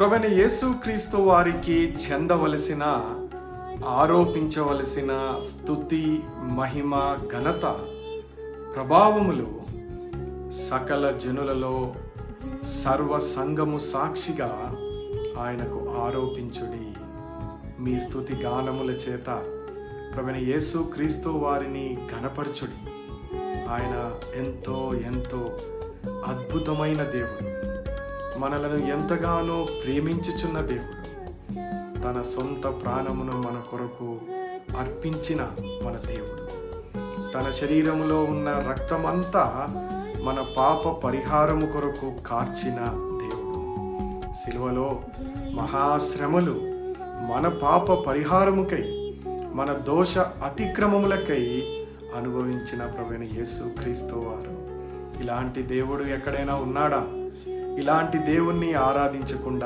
ప్రభువైన యేసుక్రీస్తు వారికి చెందవలసిన, ఆరోపించవలసిన స్తుతి, మహిమ, ఘనత, ప్రభావములు సకల జనులలో సర్వ సంఘము సాక్షిగా ఆయనకు ఆరోపించుడి. మీ స్తుతి గానముల చేత ప్రభువైన యేసుక్రీస్తు వారిని ఘనపరచుడి. ఆయన ఎంతో ఎంతో అద్భుతమైన దేవుడు, మనలను ఎంతగానో ప్రేమించుచున్న దేవుడు, తన సొంత ప్రాణమును మన కొరకు అర్పించిన మన దేవుడు, తన శరీరములో ఉన్న రక్తమంతా మన పాప పరిహారము కొరకు కార్చిన దేవుడు, సిలువలో మహాశ్రమలు మన పాప పరిహారముకై, మన దోష అతిక్రమములకై అనుభవించిన ప్రభువైన యేసుక్రీస్తు వారు. ఇలాంటి దేవుడు ఎక్కడైనా ఉన్నాడా? ఇలాంటి దేవుణ్ణి ఆరాధించకుండా